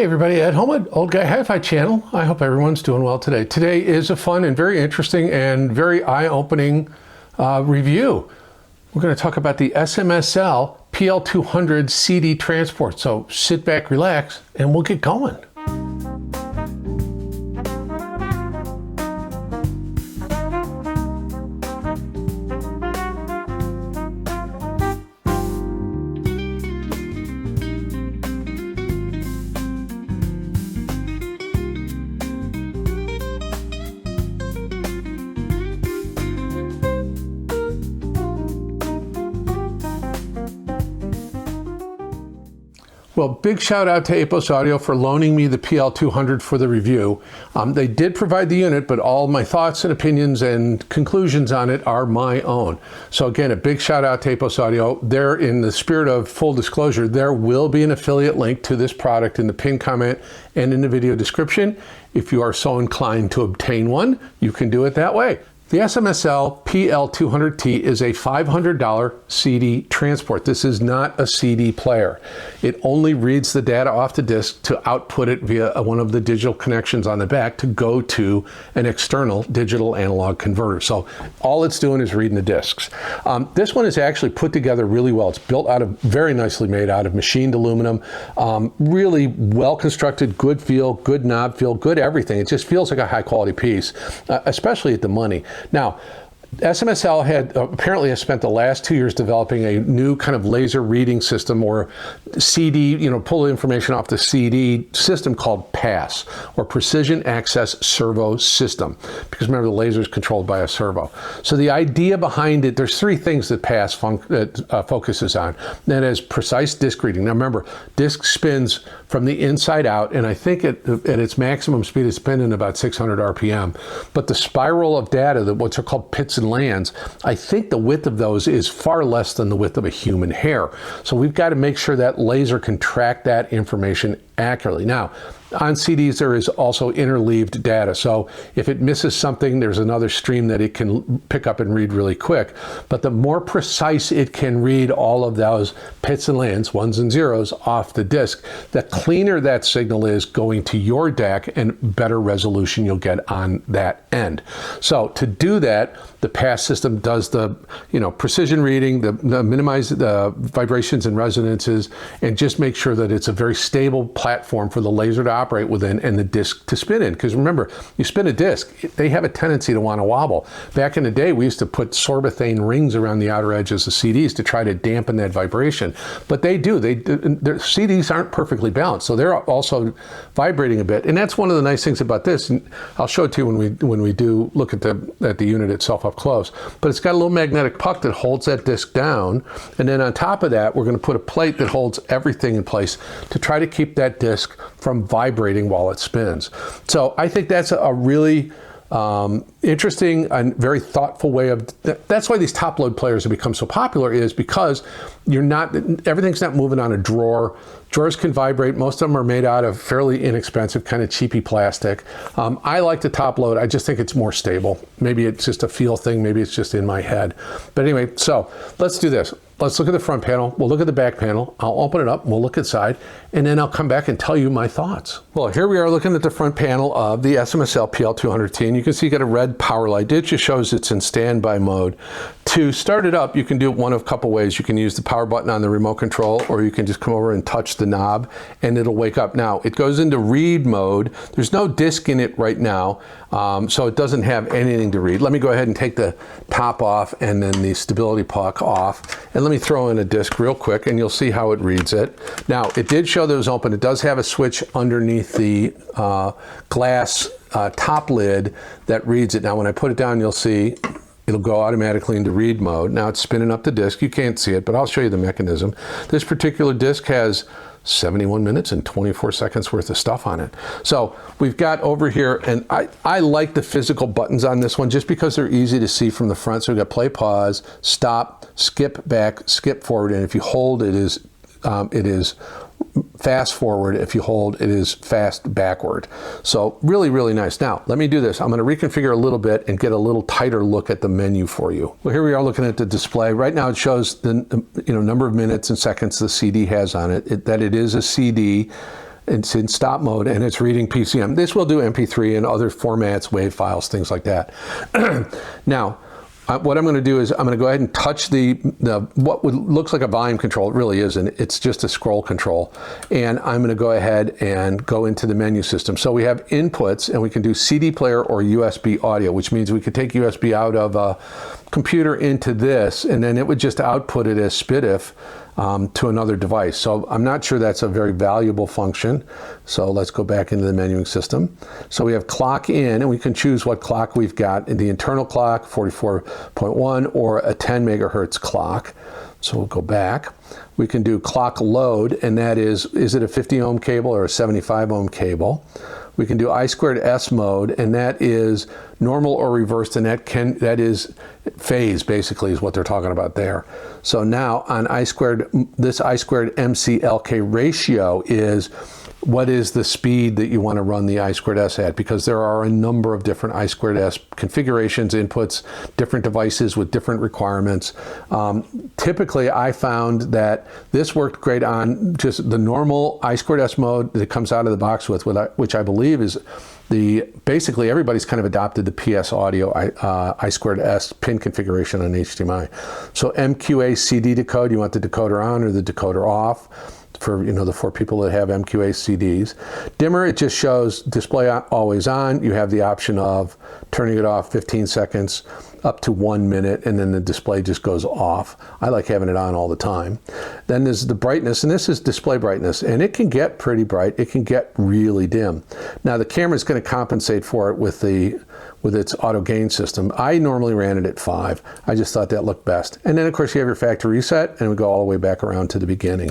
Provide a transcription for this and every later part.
Hey everybody, at home at Old Guy Hi-Fi channel. I hope everyone's doing well today. Today is a fun and very interesting and very eye-opening review. We're going to talk about the S.M.S.L PL200 CD transport. So sit back, relax, and we'll get going. Well, big shout out to P.A.S.S Audio for loaning me the PL200 for the review. They did provide the unit, but all my thoughts and opinions and conclusions on it are my own. So again, a big shout out to P.A.S Audio. There, in the spirit of full disclosure, there will be an affiliate link to this product in the pinned comment and in the video description. If you are so inclined to obtain one, you can do it that way. The S.M.S.L PL200 T is a $500 CD transport. This is not a CD player. It only reads the data off the disk to output it via one of the digital connections on the back to go to an external digital analog converter. So all it's doing is reading the disks. This one is actually put together really well. It's built out of, very nicely made out of machined aluminum, really well constructed, good feel, good knob feel, good everything. It just feels like a high quality piece, especially at the money. Now, S.M.S.L had apparently has spent the last 2 years developing a new kind of laser reading system, or CD, pull information off the CD system called P.A.S.S, or Precision Access Servo System, because remember, the laser is controlled by a servo. So the idea behind it, there's three things that P.A.S.S focuses on. That is precise disk reading. Now remember, disk spins from the inside out, and I think at its maximum speed it's spinning about 600 RPM. But the spiral of data, what's called pits and lands, I think the width of those is far less than the width of a human hair. So we've got to make sure that laser can track that information accurately. Now, on CDs, there is also interleaved data. So if it misses something, there's another stream that it can pick up and read really quick. But the more precise it can read all of those pits and lands, ones and zeros, off the disk, the cleaner that signal is going to your DAC and better resolution you'll get on that end. So to do that, the P.A.S.S system does the precision reading, the minimize the vibrations and resonances, and just make sure that it's a very stable platform for the laser to operate within and the disk to spin in. Because remember, you spin a disk, they have a tendency to want to wobble. Back in the day, we used to put sorbethane rings around the outer edges of CDs to try to dampen that vibration. But their CDs aren't perfectly balanced, so they're also vibrating a bit. And that's one of the nice things about this. And I'll show it to you when we do look at the unit itself up close. But it's got a little magnetic puck that holds that disk down, and then on top of that, we're going to put a plate that holds everything in place to try to keep that disk from vibrating while it spins. So I think that's a really interesting and very thoughtful way of, that's why these top load players have become so popular, is because everything's not moving on a drawer. Drawers can vibrate. Most of them are made out of fairly inexpensive, kind of cheapy plastic. I like the top load. I just think it's more stable. Maybe it's just a feel thing. Maybe it's just in my head. But anyway, so let's do this. Let's look at the front panel. We'll look at the back panel. I'll open it up. We'll look inside, and then I'll come back and tell you my thoughts. Well, here we are looking at the front panel of the S.M.S.L PL200 T, and you can see you got a red power light. It just shows it's in standby mode. To start it up, you can do it one of a couple ways. You can use the power button on the remote control, or you can just come over and touch the knob, and it'll wake up. Now, it goes into read mode. There's no disk in it right now, so it doesn't have anything to read. Let me go ahead and take the top off and then the stability puck off, and let me throw in a disk real quick, and you'll see how it reads it. Now, it did show that it was open. It does have a switch underneath the glass top lid that reads it. Now, when I put it down, you'll see it'll go automatically into read mode. Now it's spinning up the disk. You can't see it, but I'll show you the mechanism. This particular disk has 71 minutes and 24 seconds worth of stuff on it. So we've got over here, and I like the physical buttons on this one just because they're easy to see from the front. So we've got play, pause, stop, skip back, skip forward, and if you hold, it is fast forward. If you hold, it is fast backward. So really, really nice. Now, let me do this. I'm going to reconfigure a little bit and get a little tighter look at the menu for you. Well, here we are looking at the display. Right now it shows the number of minutes and seconds the CD has on it, that it is a CD. It's in stop mode and it's reading PCM. This will do MP3 and other formats, WAV files, things like that. Now, what I'm going to do is I'm going to go ahead and touch the what looks like a volume control. It really isn't. It's just a scroll control. And I'm going to go ahead and go into the menu system. So we have inputs, and we can do CD player or USB audio, which means we could take USB out of a computer into this, and then it would just output it as SPDIF to another device. So I'm not sure that's a very valuable function. So let's go back into the menuing system. So we have clock in, and we can choose what clock we've got in the internal clock, 44.1, or a 10 megahertz clock. So we'll go back. We can do clock load, and that is it a 50 ohm cable or a 75 ohm cable? We can do I2S mode, and that is normal or reversed, and that is phase, basically, is what they're talking about there. So now on this I2MCLK ratio is what is the speed that you want to run the I2S at, because there are a number of different I2S configurations, inputs, different devices with different requirements. Typically, I found that this worked great on just the normal I2S mode that comes out of the box with which I believe is basically everybody's kind of adopted the P.A.S.S audio I2S pin configuration on HDMI. So MQA CD decode, you want the decoder on or the decoder off, for the 4 people that have MQA CDs. Dimmer, it just shows display always on. You have the option of turning it off 15 seconds up to 1 minute, and then the display just goes off. I like having it on all the time. Then there's the brightness, and this is display brightness, and it can get pretty bright. It can get really dim. Now the camera is going to compensate for it with its auto gain system. I normally ran it at 5. I just thought that looked best. And then of course you have your factory reset, and we go all the way back around to the beginning.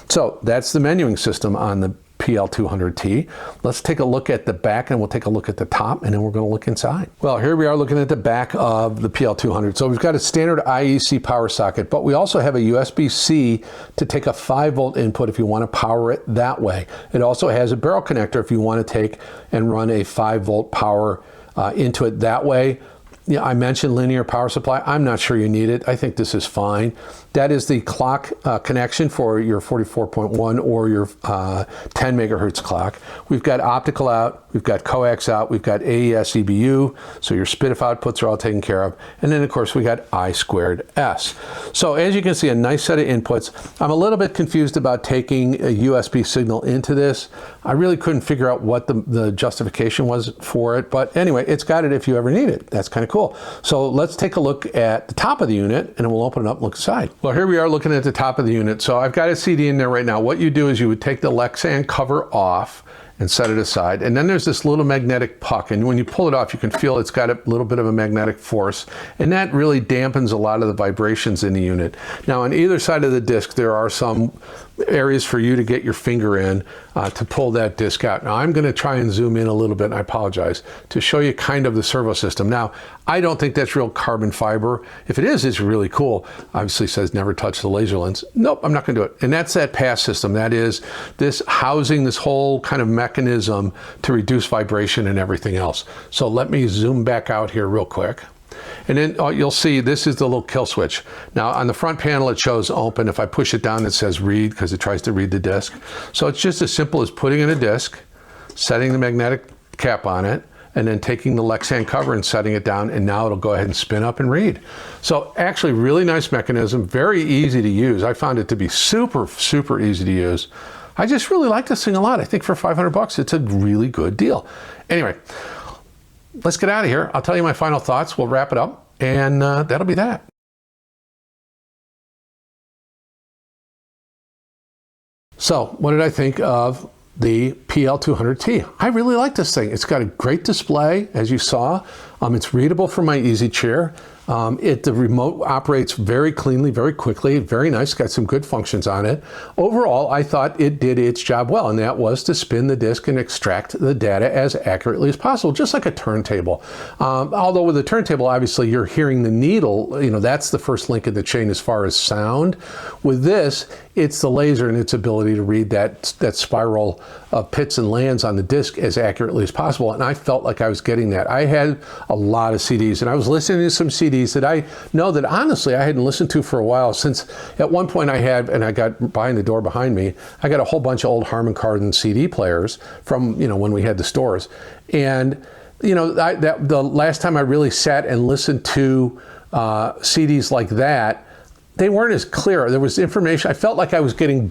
So that's the menuing system on the PL200 T. Let's take a look at the back, and we'll take a look at the top, and then we're going to look inside. Well, here we are looking at the back of the PL200. So we've got a standard IEC power socket, but we also have a USB-C to take a 5-volt input if you want to power it that way. It also has a barrel connector if you want to take and run a 5-volt power into it that way. Yeah, I mentioned linear power supply. I'm not sure you need it. I think this is fine. That is the clock connection for your 44.1 or your 10 megahertz clock. We've got optical out, we've got coax out, we've got AES EBU, so your SPDIF outputs are all taken care of. And then of course we got I2S. So as you can see, a nice set of inputs. I'm a little bit confused about taking a USB signal into this. I really couldn't figure out what the justification was for it, but anyway, it's got it if you ever need it. That's kind of cool. So let's take a look at the top of the unit, and then we'll open it up and look inside. Well, here we are looking at the top of the unit. So I've got a CD in there right now. What you do is you would take the Lexan cover off and set it aside. And then there's this little magnetic puck, and when you pull it off, you can feel it's got a little bit of a magnetic force, and that really dampens a lot of the vibrations in the unit. Now, on either side of the disc, there are some areas for you to get your finger in to pull that disc out. Now, I'm going to try and zoom in a little bit, and I apologize, to show you kind of the servo system. Now, I don't think that's real carbon fiber. If it is, it's really cool. Obviously says never touch the laser lens. Nope, I'm not going to do it. And that's that P.A.S.S system. That is this housing, this whole kind of mechanism to reduce vibration and everything else. So let me zoom back out here real quick. And then you'll see this is the little kill switch. Now on the front panel it shows open. If I push it down it says read, because it tries to read the disc. So it's just as simple as putting in a disc, setting the magnetic cap on it, and then taking the Lexan cover and setting it down, and now it'll go ahead and spin up and read. So actually really nice mechanism, very easy to use. I found it to be super, super easy to use. I just really like this thing a lot. I think for 500 bucks, it's a really good deal. Anyway, let's get out of here. I'll tell you my final thoughts. We'll wrap it up, and that'll be that. So what did I think of the PL200 T? I really like this thing. It's got a great display, as you saw. It's readable from my easy chair. The remote operates very cleanly, very quickly, very nice, got some good functions on it. Overall, I thought it did its job well, and that was to spin the disc and extract the data as accurately as possible, just like a turntable. Although with a turntable, obviously you're hearing the needle, that's the first link in the chain as far as sound. With this, it's the laser and its ability to read that spiral of pits and lands on the disc as accurately as possible, and I felt like I was getting that. I had a lot of CDs, and I was listening to some CDs that I know that honestly I hadn't listened to for a while, since at one point I had, and I got behind the door behind me, I got a whole bunch of old Harman Kardon CD players from, you know, when we had the stores. And you know, the last time I really sat and listened to CDs like that, they weren't as clear. There was information. I felt like I was getting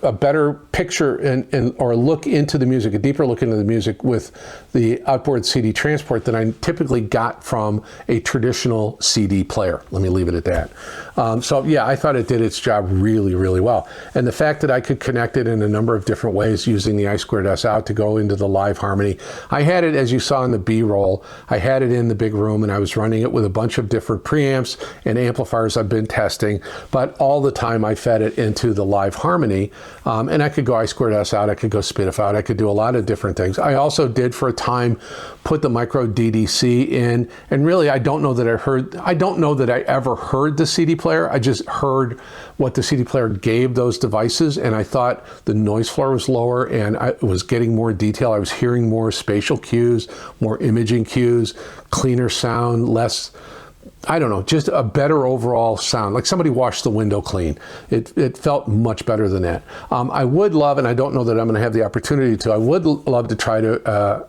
a better picture or a look into the music, a deeper look into the music with the outboard CD transport than I typically got from a traditional CD player. Let me leave it at that. So yeah, I thought it did its job really, really well. And the fact that I could connect it in a number of different ways using the I2S out to go into the live harmony. I had it, as you saw in the B-roll, I had it in the big room, and I was running it with a bunch of different preamps and amplifiers I've been testing, but all the time I fed it into the live harmony, and I could go I2S out, I could go SPDIF out, I could do a lot of different things. I also did for a time put the micro DDC in, and really I don't know that I ever heard the CD player. I just heard what the CD player gave those devices, and I thought the noise floor was lower and I was getting more detail. I was hearing more spatial cues, more imaging cues, cleaner sound, less, I don't know, just a better overall sound, like somebody washed the window clean. It felt much better than that. I would love, and I don't know that I'm going to have the opportunity to, I would love to try to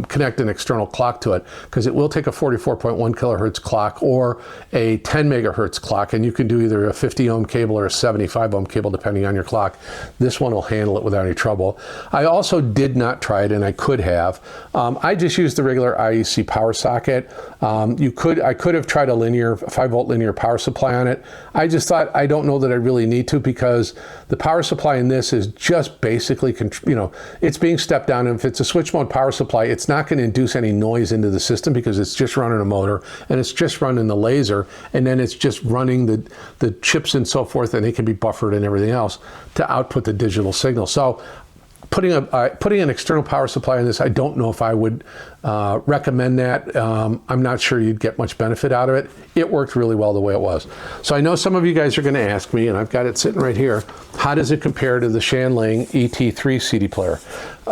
connect an external clock to it, because it will take a 44.1 kilohertz clock or a 10 megahertz clock, and you can do either a 50 ohm cable or a 75 ohm cable depending on your clock. This one will handle it without any trouble. I also did not try it, and I could have. I just used the regular IEC power socket. I could have tried a 5-volt linear power supply on it. I just thought, I don't know that I really need to, because the power supply in this is just basically, you know, it's being stepped down, and if it's a switch mode power supply, it's not going to induce any noise into the system, because it's just running a motor and it's just running the laser, and then it's just running the chips and so forth, and they can be buffered and everything else to output the digital signal. So putting an external power supply in this, I don't know if I would recommend that. I'm not sure you'd get much benefit out of it. It worked really well the way it was. So I know some of you guys are going to ask me, and I've got it sitting right here, how does it compare to the Shanling ET3 CD player,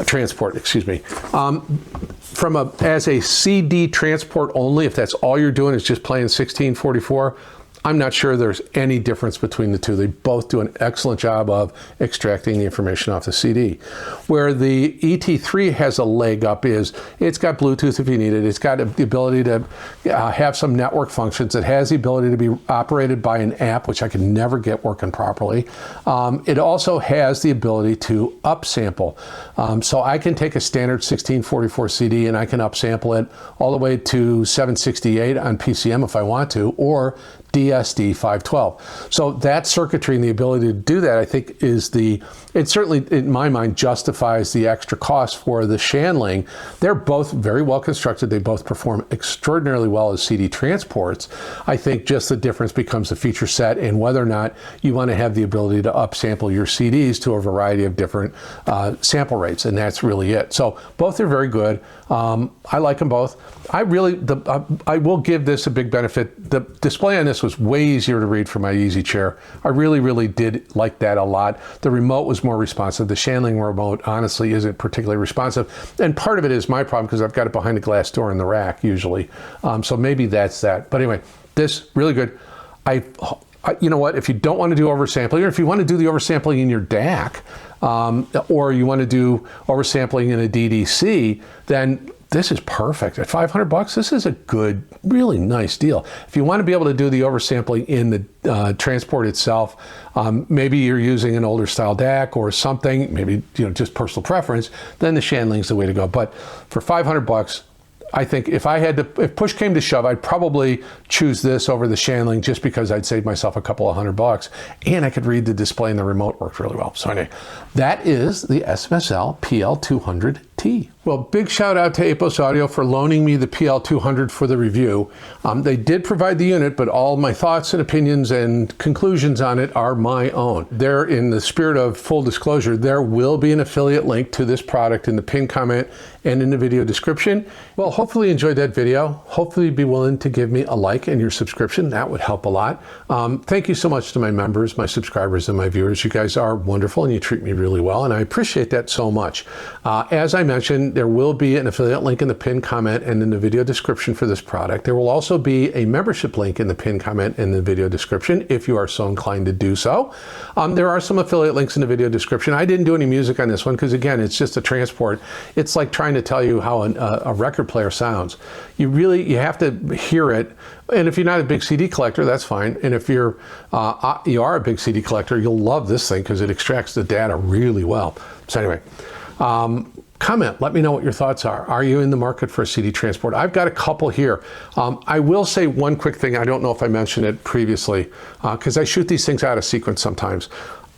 transport, excuse me. As a CD transport only, if that's all you're doing is just playing 1644, I'm not sure there's any difference between the two. They both do an excellent job of extracting the information off the CD. Where the ET3 has a leg up is it's got Bluetooth if you need it. It's got the ability to have some network functions. It has the ability to be operated by an app, which I can never get working properly. It also has the ability to upsample. So I can take a standard 1644 CD and I can upsample it all the way to 768 on PCM if I want to, or DSD 512. So that circuitry and the ability to do that, I think, it certainly, in my mind, justifies the extra cost for the Shanling. They're both very well constructed. They both perform extraordinarily well as CD transports. I think just the difference becomes the feature set and whether or not you want to have the ability to upsample your CDs to a variety of different sample rates, and that's really it. So both are very good. I like them both. I will give this a big benefit. The display on this was way easier to read from my easy chair. I really, really did like that a lot. The remote was more responsive. The Shanling remote honestly isn't particularly responsive. And part of it is my problem because I've got it behind a glass door in the rack usually. So maybe that's that. But anyway, this really good. You know what, if you don't want to do oversampling, or if you want to do the oversampling in your DAC, or you want to do oversampling in a DDC, then this is perfect. At $500, this is a good, really nice deal. If you want to be able to do the oversampling in the transport itself, maybe you're using an older style DAC or something, maybe just personal preference, then the Shanling's the way to go. But for $500, I think if push came to shove, I'd probably choose this over the Shanling just because I'd save myself a couple of $100 and I could read the display and the remote worked really well. So anyway, that is the S.M.S.L PL200 T. Well, big shout out to P.A.S.S Audio for loaning me the PL200 for the review. They did provide the unit, but all my thoughts and opinions and conclusions on it are my own. There, in the spirit of full disclosure, there will be an affiliate link to this product in the pinned comment and in the video description. Well, hopefully you enjoyed that video. Hopefully you'd be willing to give me a like and your subscription. That would help a lot. Thank you so much to my members, my subscribers, and my viewers. You guys are wonderful and you treat me really well, and I appreciate that so much. As I mentioned, there will be an affiliate link in the pinned comment and in the video description for this product. There will also be a membership link in the pinned comment and the video description if you are so inclined to do so. There are some affiliate links in the video description. I didn't do any music on this one because, again, it's just a transport. It's like trying to tell you how a record player sounds. You have to hear it. And if you're not a big CD collector, that's fine. And if you are a big CD collector, you'll love this thing because it extracts the data really well. So anyway, comment, let me know what your thoughts are. Are you in the market for a CD transport? I've got a couple here. I will say one quick thing. I don't know if I mentioned it previously because I shoot these things out of sequence sometimes.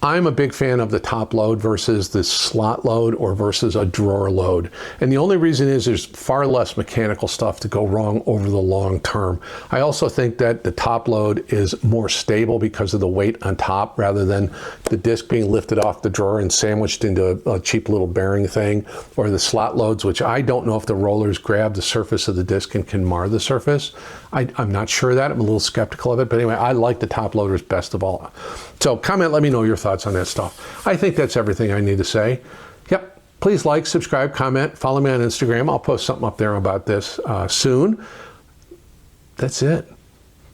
I'm a big fan of the top load versus the slot load or versus a drawer load. And the only reason is there's far less mechanical stuff to go wrong over the long term. I also think that the top load is more stable because of the weight on top rather than the disc being lifted off the drawer and sandwiched into a cheap little bearing thing, or the slot loads, which I don't know if the rollers grab the surface of the disc and can mar the surface. I'm not sure of that. I'm a little skeptical of it. But anyway, I like the top loaders best of all. So comment, let me know your thoughts on that stuff. I think that's everything I need to say. Yep. Please like, subscribe, comment, follow me on Instagram. I'll post something up there about this soon. That's it.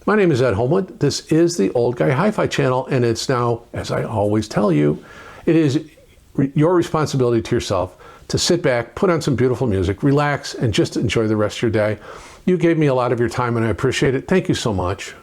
My name is Ed Homewood. This is the Old Guy Hi-Fi channel, and it's now, as I always tell you, it is your responsibility to yourself to sit back, put on some beautiful music, relax, and just enjoy the rest of your day. You gave me a lot of your time, and I appreciate it. Thank you so much.